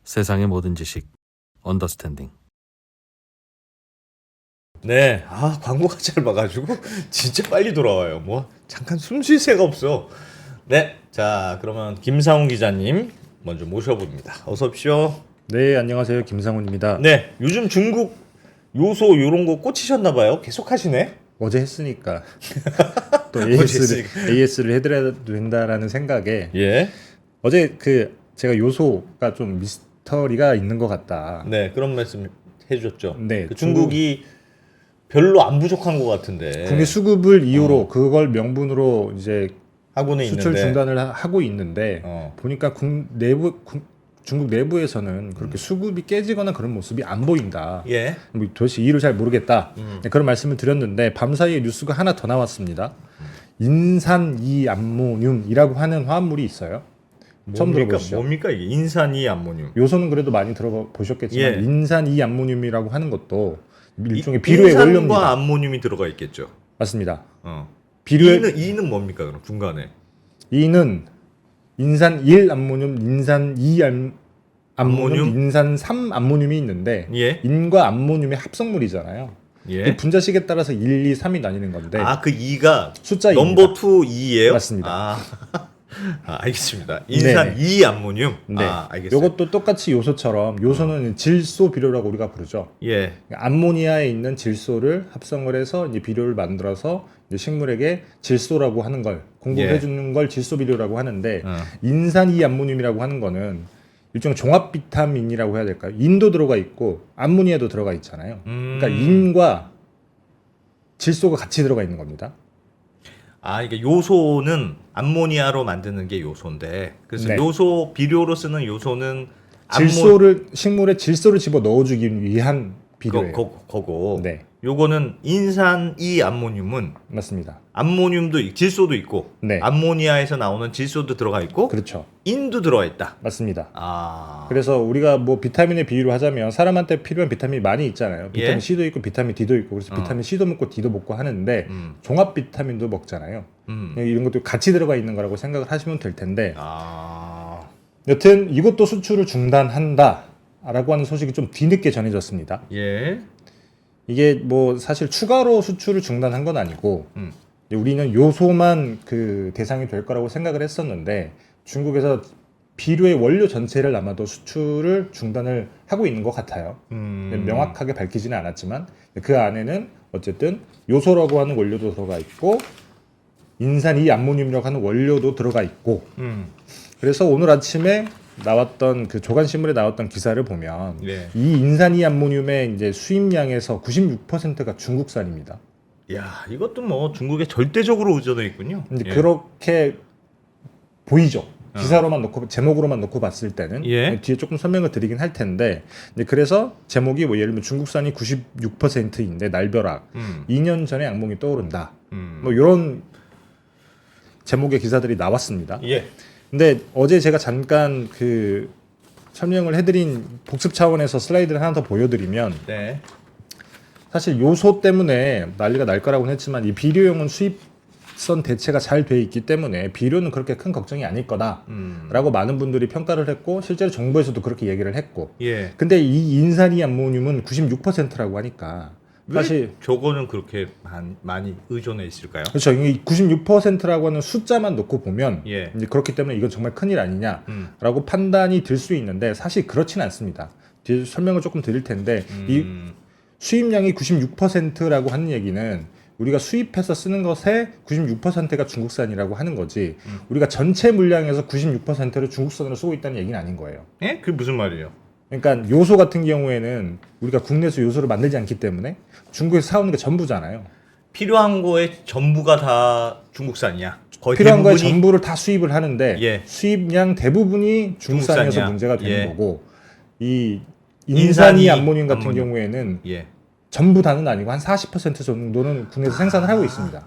세상의 모든 지식 언더스탠딩. 네, 광고가 짧아가지고 진짜 빨리 돌아와요. 뭐 잠깐 숨 쉴 새가 없어. 네, 자 그러면 김상훈 기자님 먼저 모셔봅니다. 어서 오십시오. 네, 안녕하세요. 김상훈입니다. 네, 요즘 중국 요소 요런 거 꽂히셨나봐요. 계속 하시네. 어제 했으니까 또 어제 했으니까. AS를 해드려야 된다라는 생각에 예. 어제 제가 요소가 좀 미스터리가 있는 것 같다. 네, 그런 말씀 해주셨죠. 네, 그 중국이 별로 안 부족한 것 같은데. 국내 수급을 이유로 그걸 명분으로 이제 하고는 수출 있는데. 중단을 하고 있는데 보니까 중국 내부에서는 그렇게 수급이 깨지거나 그런 모습이 안 보인다. 예. 뭐 도대체 이유를 잘 모르겠다. 네, 그런 말씀을 드렸는데 밤사이에 뉴스가 하나 더 나왔습니다. 인산이암모늄이라고 하는 화합물이 있어요. 처음 들어보시죠? 뭡니까 이게 인산이 암모늄. 요소는 그래도 많이 들어보셨겠지만 예. 인산이암모늄이라고 하는 것도 일종의 비료의 원료입니다. 인산과 암모늄이 들어가 있겠죠. 맞습니다. 비료의 이는 뭡니까 그럼 중간에? 이는 인산 1 암모늄, 인산 2 암모늄, 암모늄? 인산 3 암모늄이 있는데 예. 인과 암모늄의 합성물이잖아요. 예. 이 분자식에 따라서 1, 2, 3이 나뉘는 건데 그 2가 숫자 넘버 2 2예요? 맞습니다. 알겠습니다. 인산 네네. 2 암모늄. 네. 알겠어요. 이것도 똑같이 요소처럼 요소는 질소 비료라고 우리가 부르죠. 예. 암모니아에 있는 질소를 합성을 해서 이제 비료를 만들어서 이제 식물에게 질소라고 하는 걸 공급해 주는 걸 질소 비료라고 하는데 인산 2 암모늄이라고 하는 거는 일종의 종합 비타민이라고 해야 될까요? 인도 들어가 있고 암모니아도 들어가 있잖아요. 그러니까 인과 질소가 같이 들어가 있는 겁니다. 이게 요소는 암모니아로 만드는 게 요소인데 그래서 네. 요소 비료로 쓰는 요소는 식물에 질소를 집어 넣어주기 위한 비료예요. 거고. 네, 요거는 인산 2 암모늄은 맞습니다. 암모늄도 질소도 있고 네. 암모니아에서 나오는 질소도 들어가 있고 그렇죠. 인도 들어가 있다. 맞습니다. 그래서 우리가 뭐 비타민의 비유로 하자면 사람한테 필요한 비타민이 많이 있잖아요. 비타민 예? C도 있고 비타민 D도 있고 그래서 비타민 C도 먹고 D도 먹고 하는데 종합 비타민도 먹잖아요. 이런 것도 같이 들어가 있는 거라고 생각을 하시면 될 텐데 여튼 이것도 수출을 중단한다라고 하는 소식이 좀 뒤늦게 전해졌습니다. 예. 이게 뭐 사실 추가로 수출을 중단한 건 아니고 우리는 요소만 그 대상이 될 거라고 생각을 했었는데 중국에서 비료의 원료 전체를 아마도 수출을 중단을 하고 있는 것 같아요. 명확하게 밝히지는 않았지만 그 안에는 어쨌든 요소라고 하는 원료도 들어가 있고 인산 2 암모늄이라고 하는 원료도 들어가 있고 그래서 오늘 아침에 나왔던 그 조간신문에 나왔던 기사를 보면 예. 이 인산 2 암모늄의 이제 수입량에서 96%가 중국산입니다. 야, 이것도 뭐 중국에 절대적으로 의존해 있군요. 이제 예. 그렇게 보이죠. 기사로만 놓고 제목으로만 놓고 봤을 때는 예. 뒤에 조금 설명을 드리긴 할 텐데 이제 그래서 제목이 뭐 예를 들면 중국산이 96%인데 날벼락 2년 전에 악몽이 떠오른다. 뭐 이런 제목의 기사들이 나왔습니다. 예. 근데 어제 제가 잠깐 그 설명을 해드린 복습 차원에서 슬라이드를 하나 더 보여드리면 네. 사실 요소 때문에 난리가 날 거라고는 했지만 이 비료용은 수입선 대체가 잘 돼 있기 때문에 비료는 그렇게 큰 걱정이 아닐 거다라고 많은 분들이 평가를 했고 실제로 정부에서도 그렇게 얘기를 했고 예. 근데 이 인산이 암모늄은 96%라고 하니까 사실 저거는 그렇게 많이 의존해 있을까요? 그렇죠. 이 96%라고 하는 숫자만 놓고 보면 예. 이제 그렇기 때문에 이건 정말 큰일 아니냐라고 판단이 들 수 있는데 사실 그렇지는 않습니다. 뒤에 설명을 조금 드릴 텐데 이 수입량이 96%라고 하는 얘기는 우리가 수입해서 쓰는 것의 96%가 중국산이라고 하는 거지 우리가 전체 물량에서 96%를 중국산으로 쓰고 있다는 얘기는 아닌 거예요. 예? 그게 무슨 말이에요? 그러니까 요소 같은 경우에는 우리가 국내에서 요소를 만들지 않기 때문에 중국에서 사오는 게 전부잖아요. 필요한 거의 전부가 다 중국산이야. 거의 필요한 거의 대부분이 전부를 다 수입을 하는데 예. 수입량 대부분이 중국산이어서 중국산이야. 문제가 되는 예. 거고 이 인산이 인산이 암모늄 같은 암모늄. 경우에는 예. 전부 다는 아니고 한 40% 정도는 국내에서 생산을 하고 있습니다.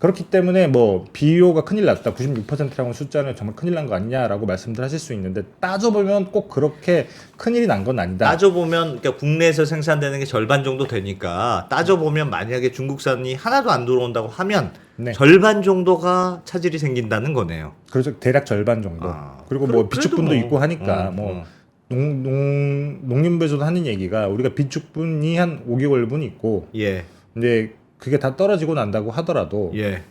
그렇기 때문에 뭐 비료가 큰일 났다 96%라는 숫자는 정말 큰일 난 거 아니냐라고 말씀들 하실 수 있는데 따져보면 꼭 그렇게 큰일이 난 건 아니다. 따져보면 그러니까 국내에서 생산되는 게 절반 정도 되니까 따져보면 만약에 중국산이 하나도 안 들어온다고 하면 네. 절반 정도가 차질이 생긴다는 거네요. 그래서 대략 절반 정도. 그리고 뭐 그래도 비축분도 뭐, 있고 하니까 뭐 농림부에서도 하는 얘기가 우리가 비축분이 한 5개월분 있고 예. 근데 그게 다 떨어지고 난다고 하더라도 예.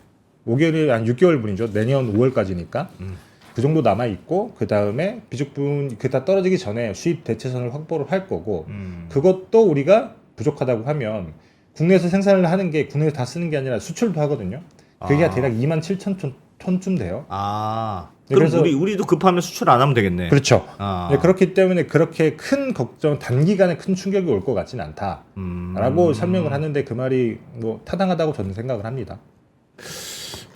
5개월이 한 6개월분이죠. 내년 5월까지니까. 그 정도 남아 있고 그 다음에 비축분 그 다 떨어지기 전에 수입 대체선을 확보를 할 거고 그것도 우리가 부족하다고 하면 국내에서 생산을 하는 게 국내에서 다 쓰는 게 아니라 수출도 하거든요. 그게 아. 대략 27,000톤쯤 돼요. 아. 네, 그럼 그래서- 우리도 급하면 수출 안 하면 되겠네. 그렇죠. 아. 네, 그렇기 때문에 그렇게 큰 걱정 단기간에 큰 충격이 올 것 같지는 않다라고 설명을 하는데 그 말이 뭐 타당하다고 저는 생각을 합니다.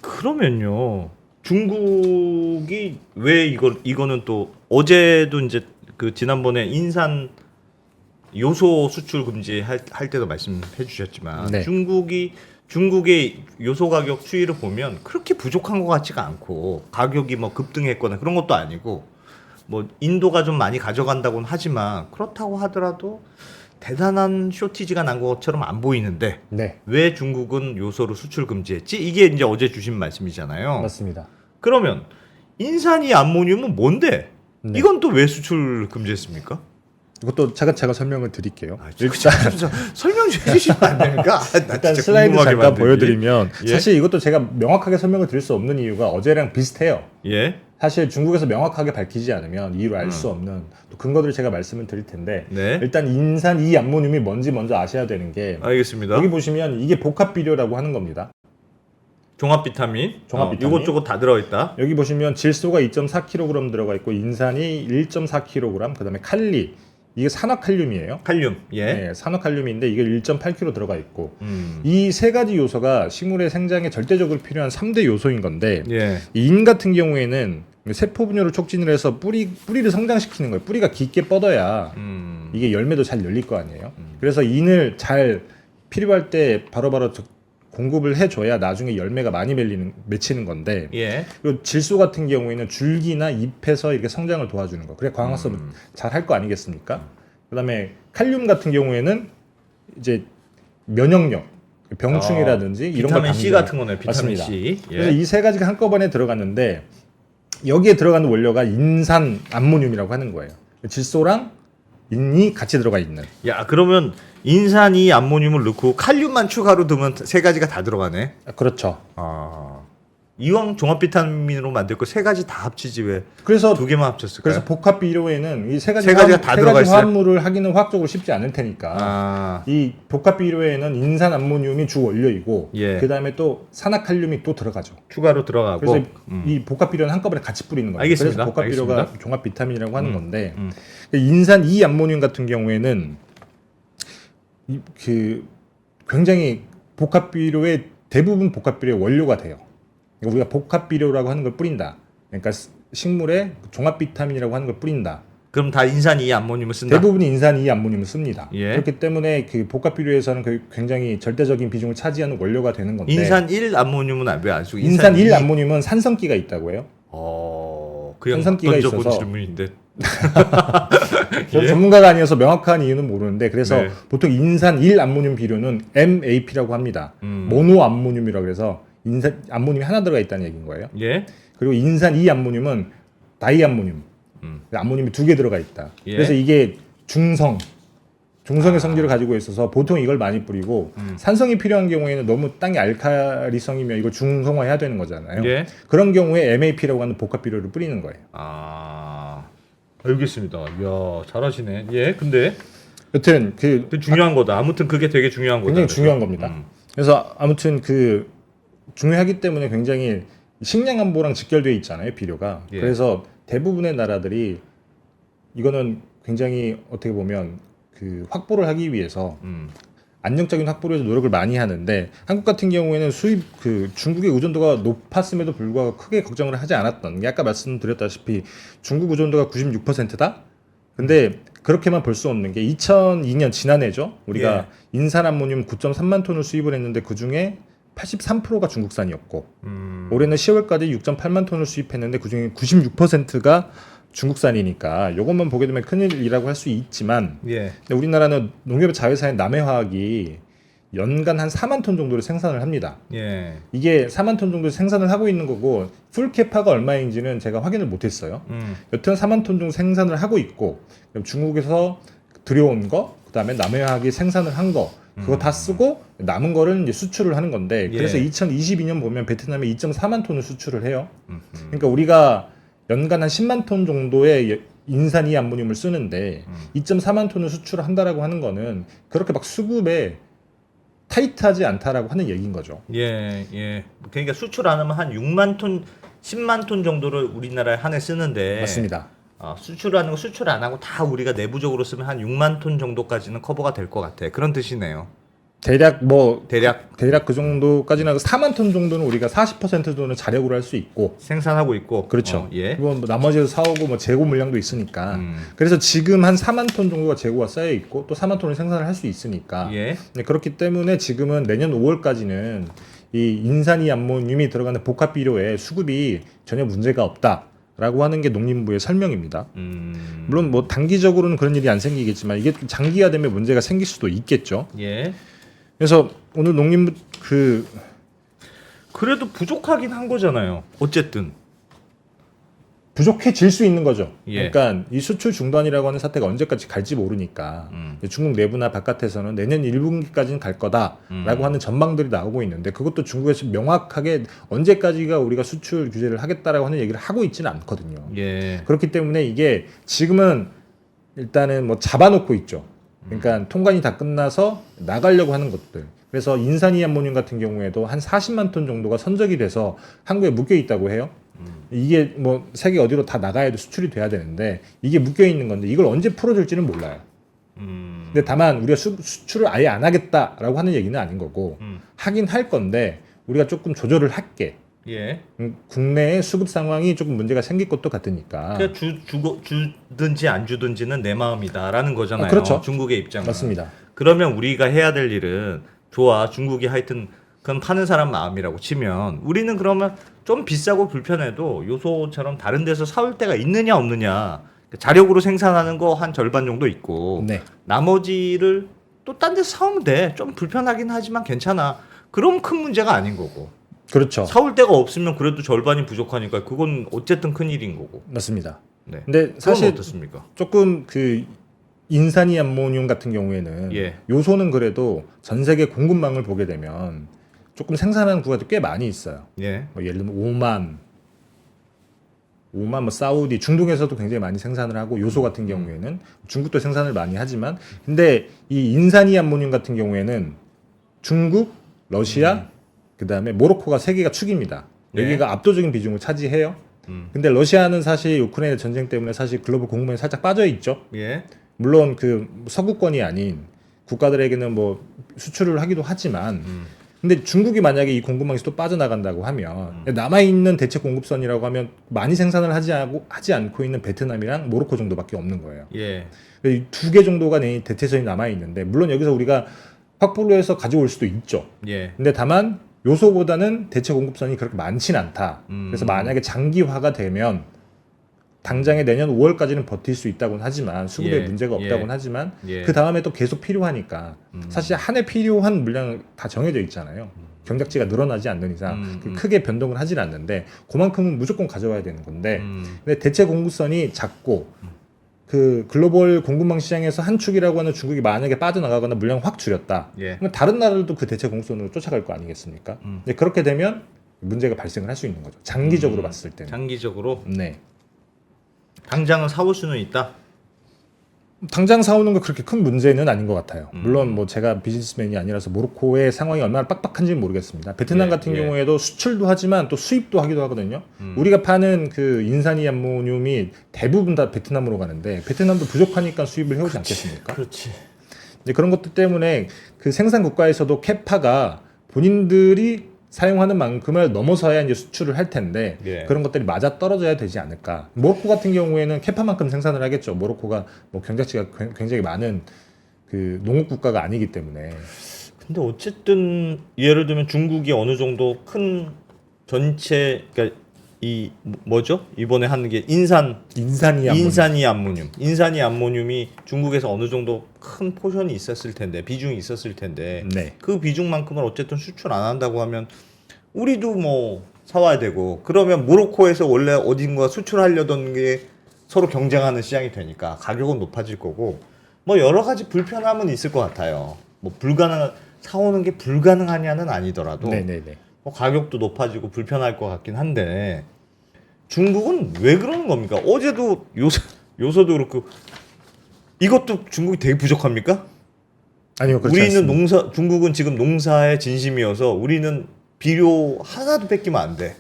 그러면요. 중국이 왜 이거는 또 어제도 이제 그 지난번에 인산 요소 수출 금지 할 때도 말씀해 주셨지만 네. 중국의 요소 가격 추이를 보면 그렇게 부족한 것 같지가 않고 가격이 뭐 급등했거나 그런 것도 아니고 뭐 인도가 좀 많이 가져간다고는 하지만 그렇다고 하더라도 대단한 쇼티지가 난 것처럼 안 보이는데 네, 왜 중국은 요소를 수출 금지했지? 이게 이제 어제 주신 말씀이잖아요. 맞습니다. 그러면 인산이 암모늄은 뭔데? 네. 이건 또 왜 수출 금지했습니까? 이것도 차근차근 설명을 드릴게요. 일단 설명 좀 해주시면 안 됩니까? 나 일단 진짜 슬라이드 궁금하게 잠깐 만들기. 보여드리면 예? 사실 이것도 제가 명확하게 설명을 드릴 수 없는 이유가 어제랑 비슷해요. 예, 사실 중국에서 명확하게 밝히지 않으면 이유를 알 수 없는 또 근거들을 제가 말씀을 드릴 텐데 네, 일단 인산 이 암모늄이 뭔지 먼저 아셔야 되는 게 알겠습니다. 여기 보시면 이게 복합 비료라고 하는 겁니다. 종합 비타민, 종합 비타민. 이것저것 다 들어있다. 여기 보시면 질소가 2.4kg 들어가 있고 인산이 1.4kg, 그다음에 칼리 이게 산화칼륨이에요. 칼륨, 예, 네, 산화칼륨인데 이게 1.8kg 들어가 있고 음, 이 세 가지 요소가 식물의 생장에 절대적으로 필요한 3대 요소인 건데 예, 이 인 같은 경우에는 세포 분열을 촉진을 해서 뿌리를 성장시키는 거예요. 뿌리가 깊게 뻗어야 이게 열매도 잘 열릴 거 아니에요. 그래서 인을 잘 필요할 때 바로바로 공급을 해줘야 나중에 열매가 많이 맺히는 건데 예, 그리고 질소 같은 경우에는 줄기나 잎에서 이렇게 성장을 도와주는 거. 그래 광합성을 잘 할 거 아니겠습니까? 그다음에 칼륨 같은 경우에는 이제 면역력, 병충해라든지 이런 걸 비타민 C 방지하는- 같은 거네, 비타민 맞습니다. C. 그래서 예. 이 세 가지가 한꺼번에 들어갔는데 여기에 들어가는 원료가 인산 암모늄이라고 하는 거예요. 질소랑 인이 같이 들어가 있는. 야, 그러면 인산이 암모늄을 넣고 칼륨만 추가로 넣으면 세 가지가 다 들어가네. 그렇죠. 아, 이왕 종합 비타민으로 만들 거 세 가지 다 합치지 왜 두 그래서 개만 합쳤을까요? 그래서 복합 비료에는 이 세 가지 세 가지가 다 들어가 있어요? 화합물을 하기는 화학적으로 쉽지 않을 테니까 아, 이 복합 비료에는 인산 암모늄이 주 원료이고 예. 그 다음에 또 산화칼륨이 또 들어가죠. 추가로 들어가고. 그래서 이 복합 비료는 한꺼번에 같이 뿌리는 거예요. 알겠습니다. 그래서 복합 비료가 알겠습니다. 종합 비타민이라고 하는 건데 음. 인산 이 암모늄 같은 경우에는 그 굉장히 복합 비료의 대부분 복합 비료의 원료가 돼요. 그러니까 우리가 복합 비료라고 하는 걸 뿌린다. 그러니까 식물에 종합 비타민이라고 하는 걸 뿌린다. 그럼 다 인산 이 암모늄을 쓴다. 대부분이 인산 이 암모늄을 씁니다. 예. 그렇기 때문에 그 복합 비료에서는 굉장히 절대적인 비중을 차지하는 원료가 되는 건데 인산 1 암모늄은 왜 안 쓰고 인산 1 2? 암모늄은 산성기가 있다고 해요. 그냥 산성기가 던져본 있어서. 질문인데. 저는 예? 전문가가 아니어서 명확한 이유는 모르는데 그래서 네. 보통 인산 1 암모늄 비료는 MAP라고 합니다. 모노 암모늄이라고 해서 인산 암모늄이 하나 들어가 있다는 얘기인 거예요. 예. 그리고 인산 2 암모늄은 다이 암모늄. 암모늄이 2개 들어가 있다. 예. 그래서 이게 중성의 성질을 가지고 있어서 보통 이걸 많이 뿌리고 산성이 필요한 경우에는 너무 땅이 알칼리성이면 이걸 중성화해야 되는 거잖아요. 예. 그런 경우에 MAP라고 하는 복합 비료를 뿌리는 거예요. 알겠습니다. 이야, 잘하시네. 예, 근데 여튼 그 되게 중요한 거다. 아무튼 그게 되게 중요한 거다. 굉장히 그래서. 중요한 겁니다. 그래서 아무튼 그 중요하기 때문에 굉장히 식량 안보랑 직결되어 있잖아요, 비료가. 예. 그래서 대부분의 나라들이 이거는 굉장히 어떻게 보면 그 확보를 하기 위해서 안정적인 확보를 위해서 노력을 많이 하는데 한국 같은 경우에는 수입 그 중국의 의존도가 높았음에도 불구하고 크게 걱정을 하지 않았던 게 아까 말씀드렸다시피 중국 의존도가 96%다. 근데 그렇게만 볼 수 없는 게 2002년 지난해죠. 우리가 인산 암모늄 9.3만 톤을 수입을 했는데 그 중에 83%가 중국산이었고 올해는 10월까지 6.8만 톤을 수입했는데 그 중에 96%가 중국산이니까 이것만 보게 되면 큰일이라고 할 수 있지만 예. 근데 우리나라는 농nghiệp 자회사인 남해화학이 연간 한 4만 톤 정도를 생산을 합니다. 예. 이게 4만 톤 정도 생산을 하고 있는 거고 풀 캐파가 얼마인지는 제가 확인을 못했어요. 여튼 4만 톤 정도 생산을 하고 있고 중국에서 들여온 거, 그다음에 남해학이 생산을 한 거, 그거 다 쓰고 남은 거를 이제 수출을 하는 건데 그래서 예. 2022년 보면 베트남에 2.4만 톤을 수출을 해요. 그러니까 우리가 연간 한 10만 톤 정도의 인산이 암모늄을 쓰는데 2.4만 톤을 수출을 한다라고 하는 거는 그렇게 막 수급에 타이트하지 않다라고 하는 얘기인 거죠. 예, 예. 그러니까 수출 안 하면 한 6만 톤, 10만 톤 정도를 우리나라에 한 해 쓰는데 맞습니다. 수출하는 거 수출 안 하고 다 우리가 내부적으로 쓰면 한 6만 톤 정도까지는 커버가 될 것 같아. 그런 뜻이네요. 대략 대략 그 정도까지는 하고 4만 톤 정도는 우리가 40% 정도는 자력으로 할 수 있고 생산하고 있고. 그렇죠. 예. 그건 뭐 나머지도 사오고 뭐 재고 물량도 있으니까 그래서 지금 한 4만 톤 정도가 재고가 쌓여 있고 또 4만 톤을 생산을 할 수 있으니까 예. 네, 그렇기 때문에 지금은 내년 5월까지는 이 인산이 암모늄이 들어가는 복합 비료의 수급이 전혀 문제가 없다라고 하는 게 농림부의 설명입니다. 물론 뭐 단기적으로는 그런 일이 안 생기겠지만 이게 좀 장기화되면 문제가 생길 수도 있겠죠. 예. 그래서 오늘 농림부 그래도 부족하긴 한 거잖아요. 어쨌든. 부족해질 수 있는 거죠. 예. 그러니까 이 수출 중단이라고 하는 사태가 언제까지 갈지 모르니까 중국 내부나 바깥에서는 내년 1분기까지는 갈 거다라고 하는 전망들이 나오고 있는데 그것도 중국에서 명확하게 언제까지가 우리가 수출 규제를 하겠다라고 하는 얘기를 하고 있지는 않거든요. 예. 그렇기 때문에 이게 지금은 일단은 뭐 잡아놓고 있죠. 그러니까 통관이 다 끝나서 나가려고 하는 것들. 그래서 인산이 암모늄 같은 경우에도 한 40만 톤 정도가 선적이 돼서 한국에 묶여 있다고 해요. 이게 뭐 세계 어디로 다 나가야 돼 수출이 돼야 되는데 이게 묶여 있는 건데 이걸 언제 풀어줄지는 몰라요. 근데 다만 우리가 수출을 아예 안 하겠다라고 하는 얘기는 아닌 거고 하긴 할 건데 우리가 조금 조절을 할게. 예. 국내의 수급 상황이 조금 문제가 생길 것도 같으니까. 그러니까 주든지 안 주든지는 내 마음이다라는 거잖아요. 그렇죠. 중국의 입장은. 맞습니다. 그러면 우리가 해야 될 일은 좋아. 중국이 하여튼 그건 파는 사람 마음이라고 치면 우리는 그러면 좀 비싸고 불편해도 요소처럼 다른 데서 사올 데가 있느냐 없느냐. 자력으로 생산하는 거 한 절반 정도 있고 네. 나머지를 또 딴 데서 사오면 돼. 좀 불편하긴 하지만 괜찮아. 그럼 큰 문제가 아닌 거고. 그렇죠. 사올 데가 없으면 그래도 절반이 부족하니까 그건 어쨌든 큰 일인 거고. 맞습니다. 네. 근데 사실 사실 어떻습니까? 조금 그 인산이 암모늄 같은 경우에는 예. 요소는 그래도 전 세계 공급망을 보게 되면 조금 생산하는 국가도 꽤 많이 있어요. 예. 뭐 예를 들면 오만 뭐 사우디, 중동에서도 굉장히 많이 생산을 하고 요소 같은 경우에는 중국도 생산을 많이 하지만 근데 이 인산이 암모늄 같은 경우에는 중국, 러시아, 그다음에 모로코가 세 개가 축입니다. 여기가 압도적인 비중을 차지해요. 근데 러시아는 사실 우크라이나 전쟁 때문에 사실 글로벌 공급망에 살짝 빠져 있죠. 예. 물론 그 서구권이 아닌 국가들에게는 뭐 수출을 하기도 하지만 근데 중국이 만약에 이 공급망에서 또 빠져나간다고 하면 남아있는 대체 공급선이라고 하면 많이 생산을 하지 않고 있는 베트남이랑 모로코 정도밖에 없는 거예요. 예. 두 개 정도가 대체선이 남아있는데 물론 여기서 우리가 확보를 해서 가져올 수도 있죠. 예. 근데 다만 요소보다는 대체 공급선이 그렇게 많지는 않다. 그래서 만약에 장기화가 되면 당장에 내년 5월까지는 버틸 수 있다고는 하지만 수급에 예, 문제가 예, 없다고는 하지만 예. 그 다음에 또 계속 필요하니까 사실 한 해 필요한 물량 다 정해져 있잖아요. 경작지가 늘어나지 않는 이상 크게 변동을 하진 않는데 그만큼은 무조건 가져와야 되는 건데 근데 대체 공급선이 작고 그 글로벌 공급망 시장에서 한 축이라고 하는 중국이 만약에 빠져나가거나 물량을 확 줄였다. 예. 그러면 다른 나라들도 그 대체 공급선으로 쫓아갈 거 아니겠습니까? 근데 그렇게 되면 문제가 발생을 할 수 있는 거죠. 장기적으로 봤을 때는. 장기적으로 네. 당장은 사올 수는 있다. 당장 사오는 거 그렇게 큰 문제는 아닌 것 같아요. 물론 뭐 제가 비즈니스맨이 아니라서 모로코의 상황이 얼마나 빡빡한지는 모르겠습니다. 베트남 예, 같은 예. 경우에도 수출도 하지만 또 수입도 하기도 하거든요. 우리가 파는 그 인산이 암모늄이 대부분 다 베트남으로 가는데 베트남도 부족하니까 수입을 해오지 않겠습니까? 그렇지. 이제 그런 것들 때문에 그 생산 국가에서도 캐파가 본인들이 사용하는 만큼을 넘어서야 이제 수출을 할 텐데 예. 그런 것들이 맞아 떨어져야 되지 않을까. 모로코 같은 경우에는 캐파만큼 생산을 하겠죠. 모로코가 뭐 경작지가 굉장히 많은 그 농업 국가가 아니기 때문에. 근데 어쨌든 예를 들면 중국이 어느 정도 큰 전체 그러니까 이 뭐죠? 이번에 하는 게 인산이 암모늄이 중국에서 어느 정도 큰 포션이 있었을 텐데 비중이 있었을 텐데 네. 그 비중만큼은 어쨌든 수출 안 한다고 하면 우리도 뭐 사와야 되고 그러면 모로코에서 원래 어딘가 수출하려던 게 서로 경쟁하는 시장이 되니까 가격은 높아질 거고 뭐 여러 가지 불편함은 있을 것 같아요. 뭐 사오는 게 불가능하냐는 아니더라도 네네네. 뭐 가격도 높아지고 불편할 것 같긴 한데 중국은 왜 그러는 겁니까? 어제도 요소도 그렇고 이것도 중국이 되게 부족합니까? 아니요, 그렇지 우리는 않습니다. 중국은 지금 농사의 진심이어서 우리는 비료 하나도 뺏기면 안 돼.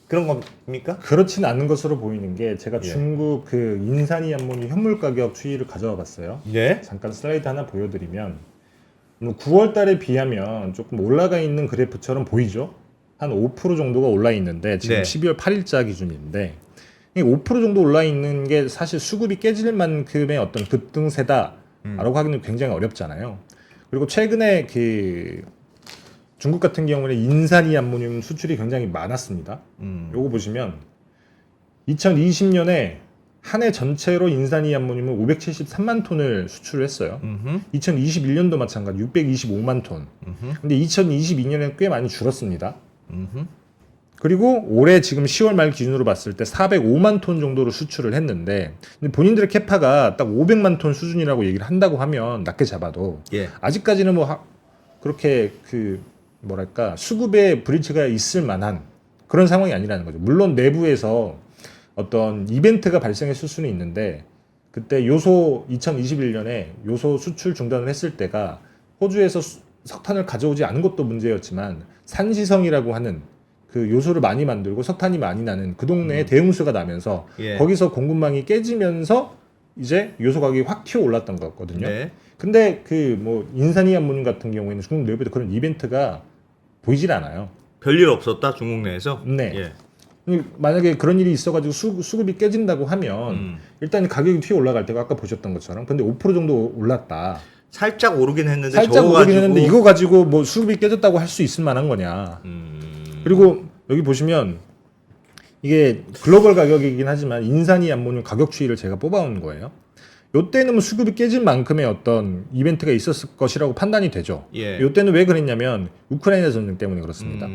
그런 겁니까? 그렇진 않은 것으로 보이는 게 제가 예. 중국 그 인산이 암모늄 현물 가격 추이를 가져와 봤어요. 네. 잠깐 슬라이드 하나 보여드리면 9월 달에 비하면 조금 올라가 있는 그래프처럼 보이죠? 한 5% 정도가 올라 있는데 지금 네. 12월 8일자 기준인데 이 5% 정도 올라 있는 게 사실 수급이 깨질 만큼의 어떤 급등세다라고 하기는 굉장히 어렵잖아요. 그리고 최근에 그 중국 같은 경우는 인산이 암모늄 수출이 굉장히 많았습니다. 요거 보시면 2020년에 한 해 전체로 인산이 암모늄은 573만 톤을 수출을 했어요. 2021년도 마찬가지 625만 톤. 근데 2022년에 꽤 많이 줄었습니다. 그리고 올해 지금 10월 말 기준으로 봤을 때 405만 톤 정도로 수출을 했는데 근데 본인들의 캐파가 딱 500만 톤 수준이라고 얘기를 한다고 하면 낮게 잡아도 예. 아직까지는 뭐 그렇게 그 뭐랄까 수급에 브리치가 있을 만한 그런 상황이 아니라는 거죠. 물론 내부에서 어떤 이벤트가 발생했을 수는 있는데 그때 요소 2021년에 요소 수출 중단을 했을 때가 호주에서 석탄을 가져오지 않은 것도 문제였지만 산시성이라고 하는 그 요소를 많이 만들고 석탄이 많이 나는 그 동네에 대응수가 나면서 예. 거기서 공급망이 깨지면서 이제 요소 가격이 확 튀어 올랐던 거거든요. 네. 근데 그 뭐 인산이 암모늄 같은 경우에는 중국 내부에도 그런 이벤트가 보이질 않아요. 별일 없었다 중국 내에서. 네. 예. 만약에 그런 일이 있어가지고 수급이 깨진다고 하면 일단 가격이 튀어 올라갈 때가 아까 보셨던 것처럼 근데 5% 정도 올랐다. 살짝 오르긴 했는데 살짝 저거 오르긴 가지고 했는데 이거 가지고 뭐 수급이 깨졌다고 할 수 있을 만한 거냐. 그리고 여기 보시면 이게 글로벌 가격이긴 하지만 인산이 암모늄 가격 추이를 제가 뽑아온 거예요. 요때는 뭐 수급이 깨질 만큼의 어떤 이벤트가 있었을 것이라고 판단이 되죠. 예. 요때는 왜 그랬냐면 우크라이나 전쟁 때문에 그렇습니다.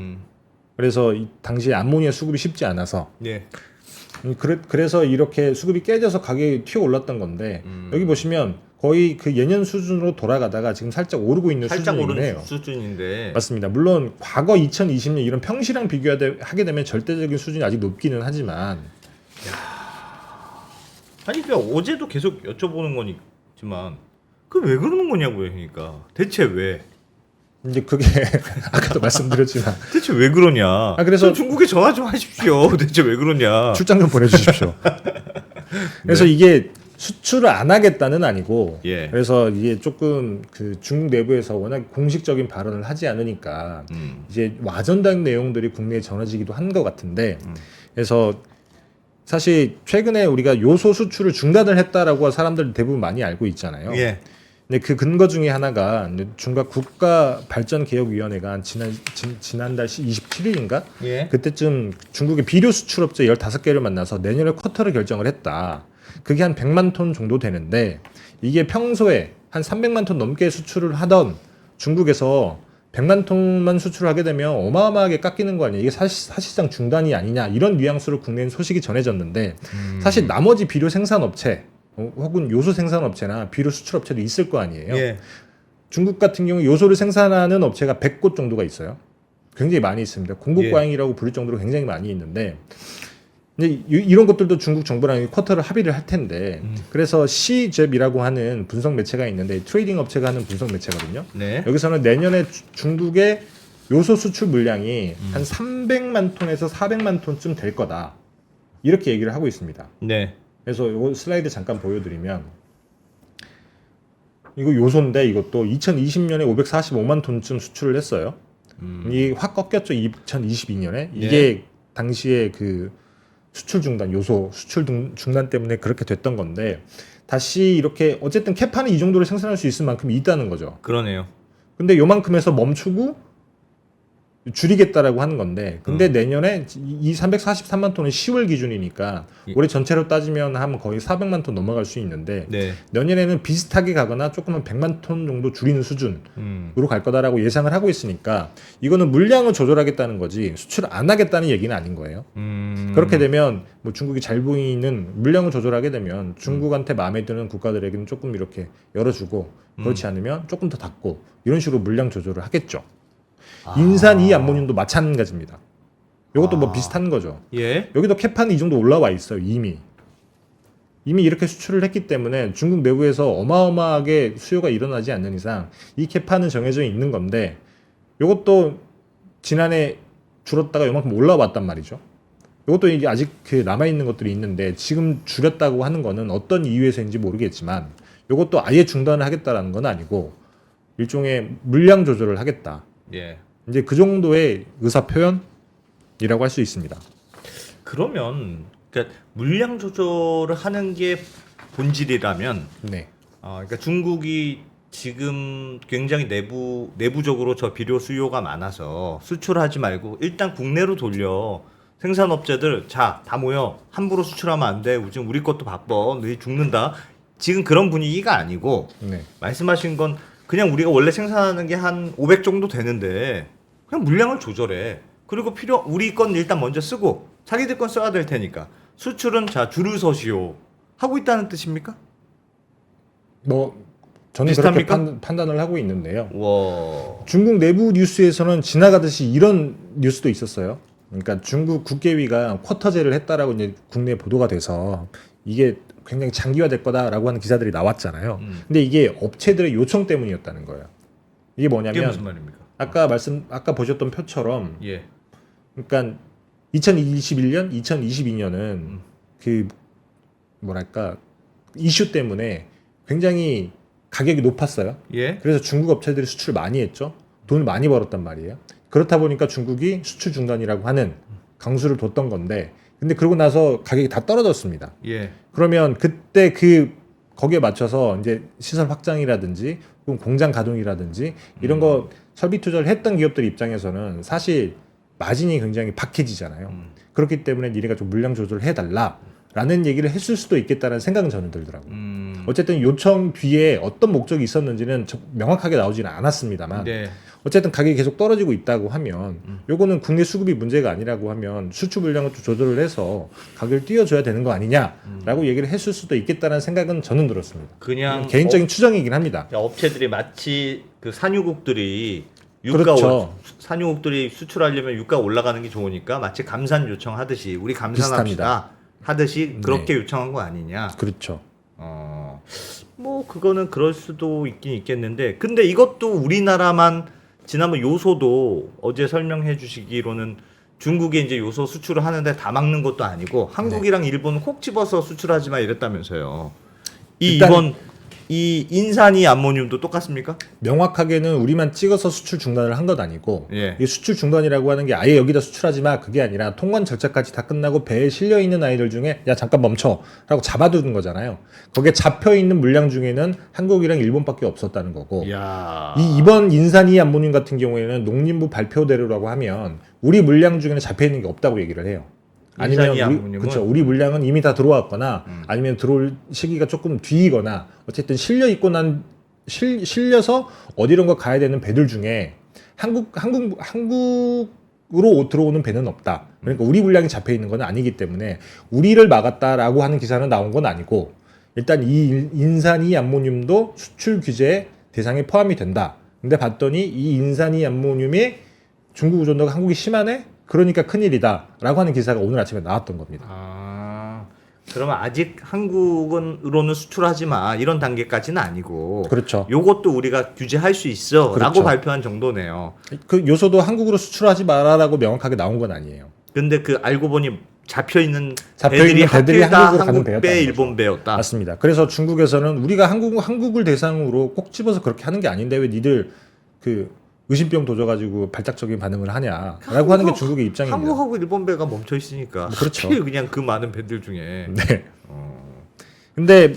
그래서 이 당시에 암모니아 수급이 쉽지 않아서 예. 그래서 이렇게 수급이 깨져서 가격이 튀어 올랐던 건데 여기 보시면 거의 그 예년 수준으로 돌아가다가 지금 살짝 오르고 있는 살짝 수준이긴 오른 해요. 수준인데. 맞습니다. 물론 과거 2020년 이런 평시랑 비교하게 되면 절대적인 수준이 아직 높기는 하지만 아니 그러니까 어제도 계속 여쭤보는 거지만 그 왜 그러는 거냐고요, 그러니까 대체 왜? 이제 그게 아까도 말씀드렸지만 대체 왜 그러냐? 그래서 좀 중국에 전화 좀 하십시오. 대체 왜 그러냐? 출장 좀 보내주십시오. 그래서 이게 수출을 안 하겠다는 아니고 예. 그래서 이게 조금 그 중국 내부에서 워낙 공식적인 발언을 하지 않으니까 이제 와전당 내용들이 국내에 전해지기도 한 것 같은데 그래서 사실 최근에 우리가 요소 수출을 중단을 했다라고 사람들 대부분 많이 알고 있잖아요. 예. 근데 그 근거 중에 하나가 중국 국가발전개혁위원회가 지난달 27일인가 예. 그때쯤 중국의 비료 수출업체 15개를 만나서 내년에 쿼터를 결정을 했다. 그게 한 100만 톤 정도 되는데 이게 평소에 한 300만 톤 넘게 수출을 하던 중국에서 100만 톤만 수출을 하게 되면 어마어마하게 깎이는 거 아니에요. 이게 사실상 중단이 아니냐 이런 뉘앙스로 국내에 소식이 전해졌는데 사실 나머지 비료 생산업체 혹은 요소 생산업체나 비료 수출업체도 있을 거 아니에요. 예. 중국 같은 경우 요소를 생산하는 업체가 100곳 정도가 있어요. 굉장히 많이 있습니다. 공급과잉이라고 부를 정도로 굉장히 많이 있는데 이제 이런 것들도 중국 정부랑 쿼터를 합의를 할 텐데 그래서 CJEB이라고 하는 분석 매체가 있는데 트레이딩 업체가 하는 분석 매체거든요. 네. 여기서는 내년에 중국의 요소 수출 물량이 한 300만 톤에서 400만 톤쯤 될 거다. 이렇게 얘기를 하고 있습니다. 네. 그래서 이 슬라이드 잠깐 보여드리면 이거 요소인데 이것도 2020년에 545만 톤쯤 수출을 했어요. 이게 확 꺾였죠. 2022년에 이게 당시에 그 수출 중단 요소 수출 중단 때문에 그렇게 됐던 건데 다시 이렇게 어쨌든 캐파는 이 정도로 생산할 수 있을 만큼 있다는 거죠. 그러네요. 근데 요만큼에서 멈추고 줄이겠다라고 하는 건데 근데 내년에 이 343만 톤은 10월 기준이니까 올해 전체로 따지면 하면 거의 400만 톤 넘어갈 수 있는데 네. 내년에는 비슷하게 가거나 조금만 100만 톤 정도 줄이는 수준으로 갈 거다라고 예상을 하고 있으니까 이거는 물량을 조절하겠다는 거지 수출을 안 하겠다는 얘기는 아닌 거예요. 그렇게 되면 뭐 중국이 잘 보이는 물량을 조절하게 되면 중국한테 마음에 드는 국가들에게는 조금 이렇게 열어주고 그렇지 않으면 조금 더 닫고 이런 식으로 물량 조절을 하겠죠. 인산 이 암모늄도 마찬가지입니다. 이것도 뭐 비슷한 거죠. 예. 여기도 캐파는 이 정도 올라와 있어요. 이미 이렇게 수출을 했기 때문에 중국 내부에서 어마어마하게 수요가 일어나지 않는 이상 이 캐파는 정해져 있는 건데 이것도 지난해 줄었다가 요만큼 올라왔단 말이죠. 이것도 이게 아직 그 남아 있는 것들이 있는데 지금 줄였다고 하는 거는 어떤 이유에서인지 모르겠지만 이것도 아예 중단을 하겠다라는 건 아니고 일종의 물량 조절을 하겠다. 예. 이제 그 정도의 의사 표현이라고 할 수 있습니다. 그러면 그러니까 물량 조절을 하는 게 본질이라면 네. 그러니까 중국이 지금 굉장히 내부적으로 저 비료 수요가 많아서 수출하지 말고 일단 국내로 돌려 생산업체들 자 다 모여 함부로 수출하면 안 돼. 지금 우리 것도 바빠. 너희 죽는다. 지금 그런 분위기가 아니고 네. 말씀하신 건 그냥 우리가 원래 생산하는 게 한 500 정도 되는데 그냥 물량을 조절해. 그리고 우리 건 일단 먼저 쓰고 자기들 건 써야 될 테니까 수출은 자 줄을 서시오 하고 있다는 뜻입니까? 뭐 저는 비슷합니까? 그렇게 판단을 하고 있는데요. 와. 중국 내부 뉴스에서는 지나가듯이 이런 뉴스도 있었어요. 그러니까 중국 국계위가 쿼터제를 했다라고 이제 국내에 보도가 돼서 이게 굉장히 장기화될 거다라고 하는 기사들이 나왔잖아요. 근데 이게 업체들의 요청 때문이었다는 거예요. 이게 이게 뭐냐면 무슨 말입니까? 아까 보셨던 표처럼 예. 그러니까 2021년, 2022년은 그 뭐랄까 이슈 때문에 굉장히 가격이 높았어요. 예. 그래서 중국 업체들이 수출 많이 했죠. 돈을 많이 벌었단 말이에요. 그렇다 보니까 중국이 수출 중단이라고 하는 강수를 뒀던 건데 근데 그러고 나서 가격이 다 떨어졌습니다. 예. 그러면 그때 거기에 맞춰서 이제 시설 확장이라든지 혹은 공장 가동이라든지 이런 거 설비 투자를 했던 기업들 입장에서는 사실 마진이 굉장히 박해지잖아요. 그렇기 때문에 니네가 좀 물량 조절을 해달라라는 얘기를 했을 수도 있겠다는 생각은 저는 들더라고요. 어쨌든 요청 뒤에 어떤 목적이 있었는지는 명확하게 나오지는 않았습니다만 네. 어쨌든 가격이 계속 떨어지고 있다고 하면 요거는 국내 수급이 문제가 아니라고 하면 수출 물량을 좀 조절을 해서 가격을 띄워줘야 되는 거 아니냐라고 얘기를 했을 수도 있겠다는 생각은 저는 들었습니다. 그냥 개인적인 추정이긴 합니다. 업체들이 마치 그 산유국들이 그렇죠. 산유국들이 수출하려면 유가 올라가는 게 좋으니까 마치 감산 요청하듯이 우리 감산합시다 비슷합니다. 하듯이 그렇게 네. 요청한 거 아니냐. 그렇죠. 뭐 그거는 그럴 수도 있긴 있겠는데 근데 이것도 우리나라만 지난번 요소도 어제 설명해 주시기로는 중국에 이제 요소 수출을 하는데 다 막는 것도 아니고 한국이랑 일본은 콕 집어서 수출하지 마 이랬다면서요. 이번 이 인산이 암모늄도 똑같습니까? 명확하게는 우리만 찍어서 수출 중단을 한 건 아니고 예. 이 수출 중단이라고 하는 게 아예 여기다 수출하지 마 그게 아니라 통관 절차까지 다 끝나고 배에 실려 있는 아이들 중에 야 잠깐 멈춰라고 잡아두는 거잖아요. 거기에 잡혀 있는 물량 중에는 한국이랑 일본밖에 없었다는 거고 야. 이번 인산이 암모늄 같은 경우에는 농림부 발표대로라고 하면 우리 물량 중에는 잡혀 있는 게 없다고 얘기를 해요. 아니면 우리 물량은 이미 다 들어왔거나 아니면 들어올 시기가 조금 뒤이거나 어쨌든 실려서 어디론가 가야 되는 배들 중에 한국으로 들어오는 배는 없다. 그러니까 우리 물량이 잡혀 있는 건 아니기 때문에 우리를 막았다라고 하는 기사는 나온 건 아니고 일단 이 인산이 암모늄도 수출 규제 대상에 포함이 된다. 근데 봤더니 이 인산이 암모늄이 중국 의존도가 한국이 심하네? 그러니까 큰일이다 라고 하는 기사가 오늘 아침에 나왔던 겁니다. 그러면 아직 한국으로는 수출하지 마 이런 단계까지는 아니고 그렇죠. 요것도 우리가 규제할 수 있어 그렇죠. 라고 발표한 정도네요. 그 요소도 한국으로 수출하지 마라라고 명확하게 나온 건 아니에요. 근데 그 알고 보니 잡혀있는 배들이 한국으로 가는 한국 배였다는 배, 거죠. 일본 배였다. 맞습니다. 그래서 중국에서는 우리가 한국을 대상으로 꼭 집어서 그렇게 하는 게 아닌데 왜 니들 그 의심병 도져가지고 발작적인 반응을 하냐라고 하는 게 중국의 입장입니다. 한국하고 일본 배가 멈춰 있으니까 그렇죠. 하필 그냥 그 많은 배들 중에. 네. 근데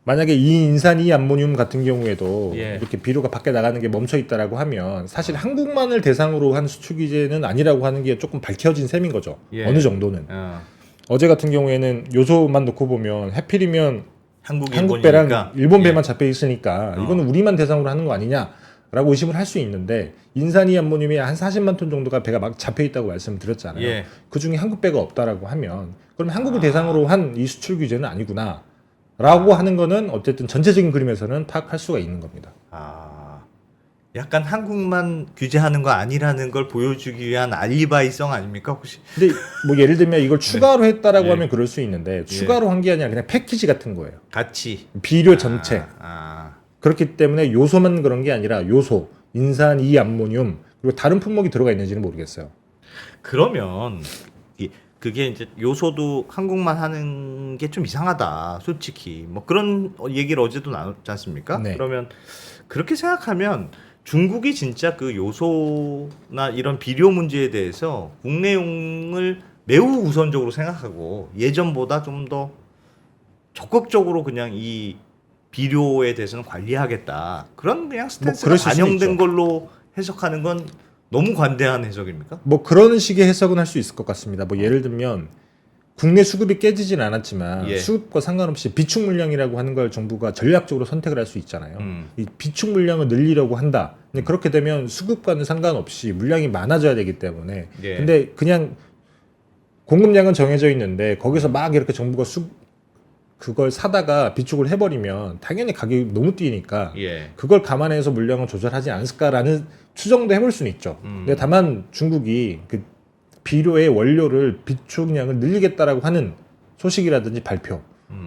만약에 이 인산 이 암모늄 같은 경우에도 예. 이렇게 비료가 밖에 나가는 게 멈춰 있다라고 하면 사실 한국만을 대상으로 한 수출 규제는 아니라고 하는 게 조금 밝혀진 셈인 거죠. 예. 어느 정도는. 어제 같은 경우에는 요소만 놓고 보면 하필이면 한국 한국배랑 일본이니까. 일본 배만 예. 잡혀 있으니까 이거는 우리만 대상으로 하는 거 아니냐라고 의심을 할 수 있는데 인산이 암모늄이 한 40만 톤 정도가 배가 막 잡혀 있다고 말씀드렸잖아요. 예. 그 중에 한국 배가 없다라고 하면 그럼 한국을 대상으로 한 이 수출 규제는 아니구나라고 하는 거는 어쨌든 전체적인 그림에서는 파악할 수가 있는 겁니다. 약간 한국만 규제하는 거 아니라는 걸 보여주기 위한 알리바이성 아닙니까 혹시? 근데 뭐 예를 들면 이걸 추가로 했다라고 예. 하면 그럴 수 있는데 추가로 한 게 아니라 그냥 패키지 같은 거예요. 같이. 비료 전체. 아. 그렇기 때문에 요소만 그런 게 아니라 요소, 인산, 이 암모늄 그리고 다른 품목이 들어가 있는지는 모르겠어요. 그러면 그게 이제 요소도 한국만 하는 게 좀 이상하다 솔직히 뭐 그런 얘기를 어제도 나눴지 않습니까? 네. 그러면 그렇게 생각하면 중국이 진짜 그 요소나 이런 비료 문제에 대해서 국내용을 매우 우선적으로 생각하고 예전보다 좀 더 적극적으로 그냥 이 비료에 대해서는 관리하겠다 그런 그냥 스탠스가 그럴 수도 반영된 있죠. 걸로 해석하는 건 너무 관대한 해석입니까? 뭐 그런 식의 해석은 할 수 있을 것 같습니다. 뭐 예를 들면 국내 수급이 깨지진 않았지만 예. 수급과 상관없이 비축 물량이라고 하는 걸 정부가 전략적으로 선택을 할 수 있잖아요. 이 비축 물량을 늘리려고 한다. 근데 그렇게 되면 수급과는 상관없이 물량이 많아져야 되기 때문에 예. 근데 그냥 공급량은 정해져 있는데 거기서 막 이렇게 정부가 그걸 사다가 비축을 해버리면 당연히 가격이 너무 뛰니까 예. 그걸 감안해서 물량을 조절하지 않을까라는 추정도 해볼 수는 있죠. 근데 다만 중국이 그 비료의 원료를 비축량을 늘리겠다라고 하는 소식이라든지 발표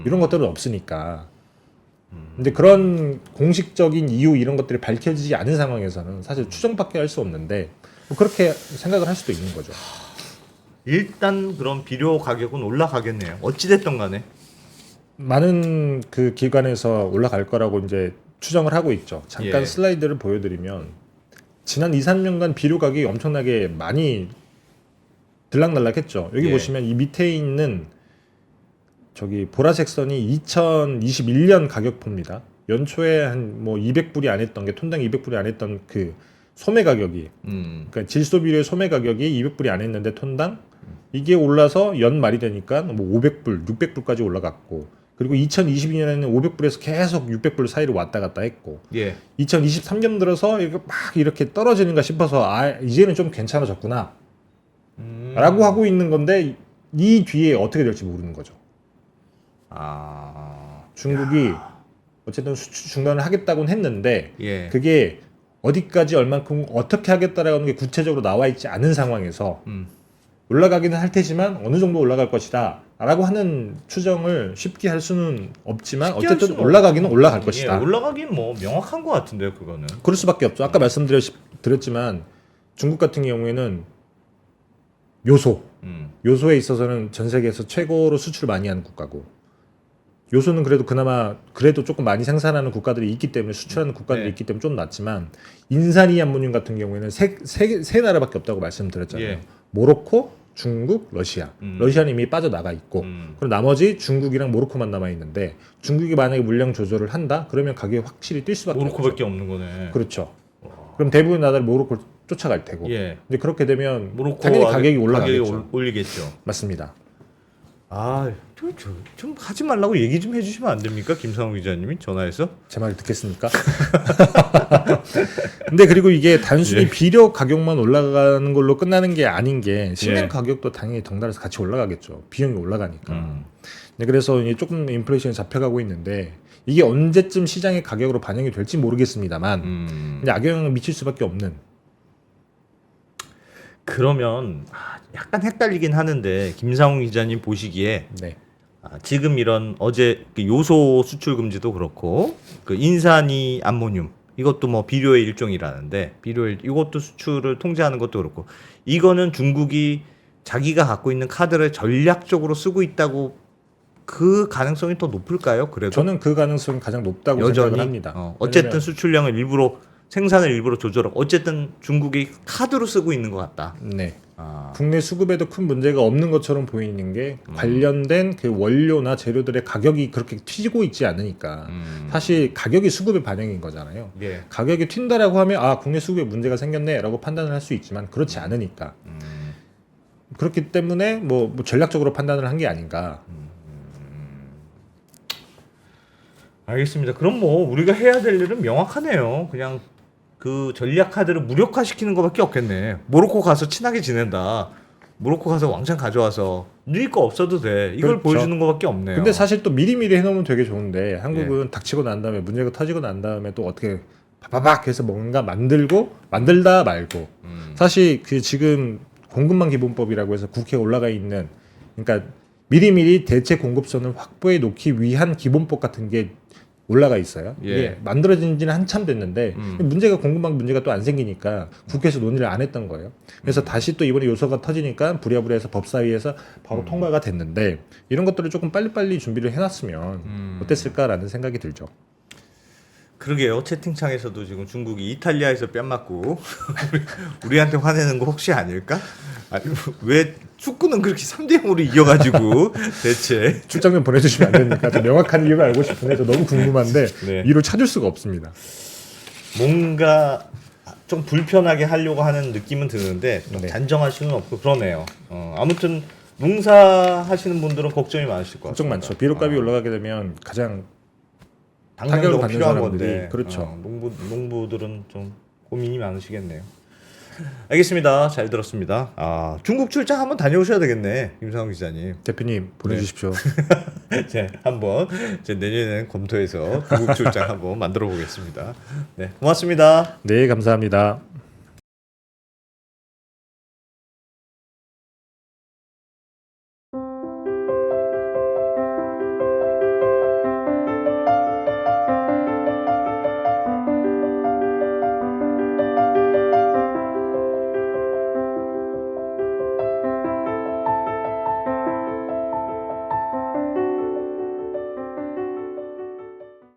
이런 것들은 없으니까. 근데 그런 공식적인 이유 이런 것들이 밝혀지지 않은 상황에서는 사실 추정밖에 할 수 없는데 뭐 그렇게 생각을 할 수도 있는 거죠. 일단 그럼 비료 가격은 올라가겠네요. 어찌됐든 간에. 많은 그 기관에서 올라갈 거라고 이제 추정을 하고 있죠. 잠깐 예. 슬라이드를 보여드리면 지난 2, 3년간 비료 가격이 엄청나게 많이 들락날락했죠. 여기 예. 보시면 이 밑에 있는 저기 보라색 선이 2021년 가격표입니다. 연초에 한 뭐 200불이 안 했던 게 톤당 200불이 안 했던 그 소매 가격이 그러니까 질소 비료의 소매 가격이 200불이 안 했는데 톤당 이게 올라서 연 말이 되니까 뭐 500불, 600불까지 올라갔고 그리고 2022년에는 500불에서 계속 600불 사이로 왔다 갔다 했고 예. 2023년 들어서 이렇게 막 이렇게 떨어지는가 싶어서 아 이제는 좀 괜찮아졌구나 라고 하고 있는 건데 이 뒤에 어떻게 될지 모르는 거죠. 중국이 어쨌든 수출 중단을 하겠다고는 했는데 예. 그게 어디까지 얼만큼 어떻게 하겠다라는 게 구체적으로 나와 있지 않은 상황에서 올라가기는 할 테지만 어느 정도 올라갈 것이다 라고 하는 추정을 쉽게 할 수는 없지만 쉽게 할 어쨌든 수는 올라가기는 올라갈 예, 것이다. 올라가긴 뭐 명확한 것 같은데요, 그거는. 그럴 수밖에 없죠. 아까 말씀드렸지만 중국 같은 경우에는 요소에 있어서는 전 세계에서 최고로 수출을 많이 하는 국가고 요소는 그래도 그나마 그래도 조금 많이 생산하는 국가들이 있기 때문에 수출하는 국가들이 네. 있기 때문에 좀 낫지만 인산이 암모늄 같은 경우에는 세 나라밖에 없다고 말씀드렸잖아요. 예. 모로코, 중국, 러시아. 러시아는 이미 빠져나가 있고 그럼 나머지 중국이랑 모로코만 남아 있는데 중국이 만약에 물량 조절을 한다? 그러면 가격이 확실히 뛸 수밖에 없죠. 모로코밖에 없는 거네. 그렇죠. 그럼 대부분 나라를 모로코를 쫓아갈 테고. 예. 근데 그렇게 되면 모로코 당연히 가격이 올라가겠죠. 가격이 올리겠죠. 맞습니다. 좀 하지 말라고 얘기 좀 해주시면 안 됩니까, 김상우 기자님이 전화해서? 제 말 듣겠습니까? 근데 그리고 이게 단순히 예. 비료 가격만 올라가는 걸로 끝나는 게 아닌 게 식량 예. 가격도 당연히 덩달아서 같이 올라가겠죠. 비용이 올라가니까. 네, 그래서 이제 조금 인플레이션이 잡혀가고 있는데 이게 언제쯤 시장의 가격으로 반영이 될지 모르겠습니다만 이제 악영향을 미칠 수밖에 없는. 그러면 약간 헷갈리긴 하는데 김상우 기자님 보시기에 네. 지금 이런 어제 그 요소 수출 금지도 그렇고 그 인산이 암모늄 이것도 뭐 비료의 일종이라는데 이것도 수출을 통제하는 것도 그렇고 이거는 중국이 자기가 갖고 있는 카드를 전략적으로 쓰고 있다고 그 가능성이 더 높을까요? 그래도 저는 그 가능성이 가장 높다고 여전히 생각을 합니다. 어쨌든 왜냐면, 수출량을 생산을 일부러 조절하고 어쨌든 중국이 카드로 쓰고 있는 것 같다. 네. 국내 수급에도 큰 문제가 없는 것처럼 보이는 게 관련된 그 원료나 재료들의 가격이 그렇게 튀고 있지 않으니까 사실 가격이 수급의 반영인 거잖아요. 예. 가격이 튄다라고 하면 아 국내 수급에 문제가 생겼네라고 판단을 할 수 있지만 그렇지 않으니까 그렇기 때문에 뭐 전략적으로 판단을 한 게 아닌가. 알겠습니다. 그럼 뭐 우리가 해야 될 일은 명확하네요. 그냥 그 전략 카드를 무력화시키는 것밖에 없겠네. 모로코 가서 친하게 지낸다. 모로코 가서 왕창 가져와서 누릴 거 없어도 돼. 이걸 그렇죠. 보여주는 것밖에 없네요. 근데 사실 또 미리미리 해놓으면 되게 좋은데 한국은 닥치고 난 다음에 문제가 터지고 난 다음에 또 어떻게 바바박 해서 뭔가 만들다 말고 사실 그 지금 공급망 기본법이라고 해서 국회에 올라가 있는 그러니까 미리미리 대체 공급선을 확보해 놓기 위한 기본법 같은 게 올라가 있어요. 예. 이게 만들어진 지는 한참 됐는데 공급망 문제가 또 안 생기니까 국회에서 논의를 안 했던 거예요. 그래서 다시 또 이번에 요소가 터지니까 부랴부랴해서 법사위에서 바로 통과가 됐는데 이런 것들을 조금 빨리빨리 준비를 해놨으면 어땠을까라는 생각이 들죠. 그러게요. 채팅창에서도 지금 중국이 이탈리아에서 뺨 맞고 우리한테 화내는 거 혹시 아닐까? 아니 왜 축구는 그렇게 3대 0으로 이겨가지고 대체 출장 좀 보내주시면 안 됩니까? 저 명확한 이유를 알고 싶은데 저 너무 궁금한데 네. 이유를 찾을 수가 없습니다. 뭔가 좀 불편하게 하려고 하는 느낌은 드는데 네. 단정할 수는 없고 그러네요. 아무튼 농사 하시는 분들은 걱정이 많으실 것 같아요. 걱정 많죠. 비료값이 올라가게 되면 가장 당장적으로 받는 필요한 사람들이, 건데 그렇죠. 농부들은 좀 고민이 많으시겠네요. 알겠습니다. 잘 들었습니다. 중국 출장 한번 다녀오셔야 되겠네, 김상훈 기자님. 대표님 보내주십시오. 네, 한번 내년에는 검토해서 중국 출장 한번 만들어 보겠습니다. 네, 고맙습니다. 네, 감사합니다.